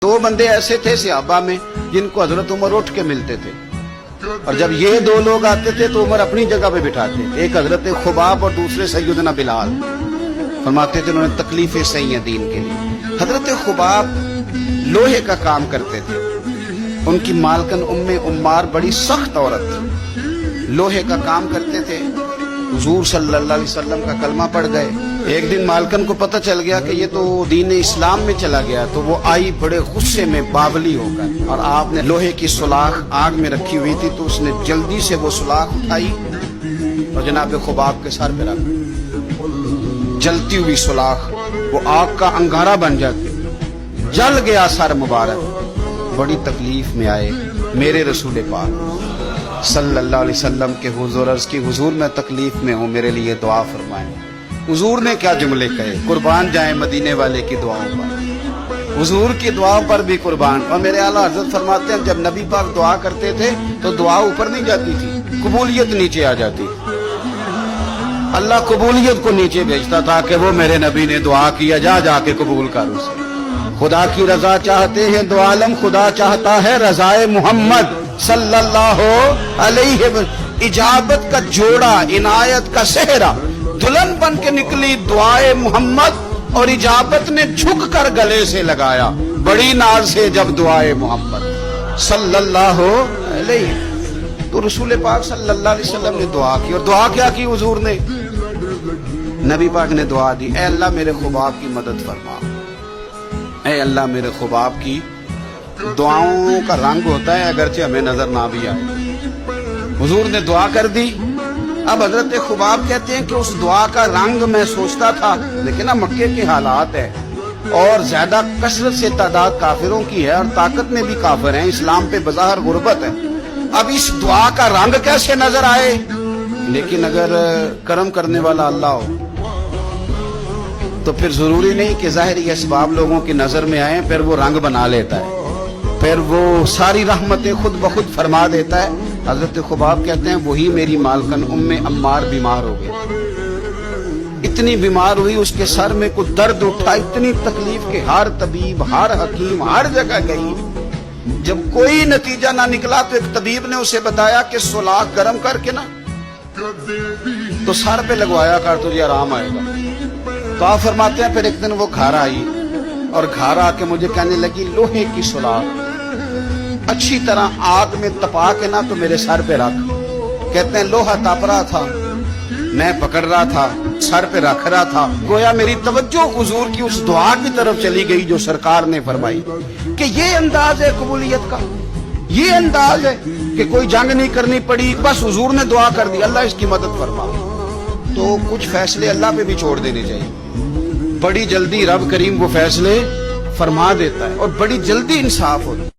दो बंदे ऐसे थे सहाबा में जिनको हजरत उमर उठ के मिलते थे, और जब ये दो लोग आते थे तो उमर अपनी जगह पे बिठाते, एक हजरत खुबाब और दूसरे सैयदना बिलाल। फरमाते थे उन्होंने तकलीफें सही हैं दीन के लिए। हजरत खुबाब लोहे का काम करते थे, उनकी मालकन उम्मे उम्मार बड़ी सख्त औरत थी, लोहे का काम करते थे। हुजूर सल्लल्लाहु अलैहि वसल्लम का कलमा पढ़ गए। एक दिन मालकन को पता चल गया कि ये तो दीन इस्लाम में चला गया, तो वो आई बड़े गुस्से में बावली होकर, और आपने लोहे की सुलाख आग में रखी हुई थी तो उसने जल्दी से वो सुलाख उठाई और जनाब खुबाब के सर पे रख। जलती हुई सुलाख वो आग का अंगारा बन जाती, जल गया सर मुबारक। बड़ी तकलीफ में आए मेरे रसूल पाक सल्लल्लाहु अलैहि वसल्लम के हुजूर, अर्ज़ की हुजूर मैं तकलीफ में हूँ, मेरे लिए दुआ फरमाएं। हुजूर ने क्या जुमले कहे, कुर्बान जाए मदीने वाले की दुआओं पर, हुजूर की दुआओं पर भी कुर्बान। और मेरे आला हजरत फरमाते हैं जब नबी पाक दुआ करते थे तो दुआ ऊपर नहीं जाती थी, कबूलियत नीचे आ जाती। अल्लाह कबूलियत को नीचे भेजता था कि वो मेरे नबी ने दुआ किया, जा जाके कबूल कर उसे। खुदा की रजा चाहते हैं दो आलम, खुदा चाहता है रजाए मोहम्मद सल्लल्लाहु अलैहि वसल्लम। इजाबत का जोड़ा, इनायत का सेहरा, दुल्हन बन के निकली दुआए मोहम्मद, और इजाबत ने झुक कर गले से लगाया बड़ी नाज से जब दुआए मोहम्मद सल्लल्लाहु अलैहि। तो रसूल पाक सल्लल्लाहु अलैहि वसल्लम ने दुआ की, और दुआ क्या की हुजूर ने? नबी पाक ने दुआ दी, ऐ अल्लाह मेरे खुबाब की मदद फरमा, ऐ अल्लाह मेरे खुबाब की। दुआओं का रंग होता है अगरचे हमें नजर ना भी आए। हुजूर ने दुआ कर दी। अब हजरत खुबाब कहते हैं कि उस दुआ का रंग मैं सोचता था, लेकिन ना मक्के के हालात है और ज्यादा कसरत से तादाद काफिरों की है और ताकत में भी काफिर हैं, इस्लाम पे बज़ाहिर गुर्बत है। अब इस दुआ का रंग कैसे नजर आए? लेकिन अगर करम करने वाला अल्लाह हो तो फिर जरूरी नहीं कि ज़ाहिरी असबाब लोगों की नजर में आए, फिर वो रंग बना लेता है, फिर वो सारी रहमतें खुद ब खुद फरमा देता है। हजरत खुबाब कहते हैं वही मेरी मालकन उम्मे अम्मार बीमार हो गई, इतनी बीमार हुई उसके सर में कुछ दर्द उठा, इतनी तकलीफ के हर तबीब हर हकीम हर जगह गई। जब कोई नतीजा ना निकला तो एक तबीब ने उसे बताया कि सुलाख गर्म करके ना तो सर पे लगवाया कर, तुझे आराम आएगा। तो आप फरमाते हैं फिर एक दिन वो घर आई और घर आके मुझे कहने लगी लोहे की सुलाख अच्छी तरह आग में तपा के ना तो मेरे सर पे रख। कहते हैं लोहा तप रहा था, मैं पकड़ रहा था, सर पे रख रहा था, गोया मेरी तवज्जो हुजूर की उस दुआ की तरफ चली गई जो सरकार ने फरमाई कि ये अंदाज है कबूलियत का, ये अंदाज है कि कोई जंग नहीं करनी पड़ी, बस हुजूर ने दुआ कर दी, अल्लाह इसकी मदद फरमा। तो कुछ फैसले अल्लाह पे भी छोड़ देने चाहिए, बड़ी जल्दी रब करीम वो फैसले फरमा देता है और बड़ी जल्दी इंसाफ होता है।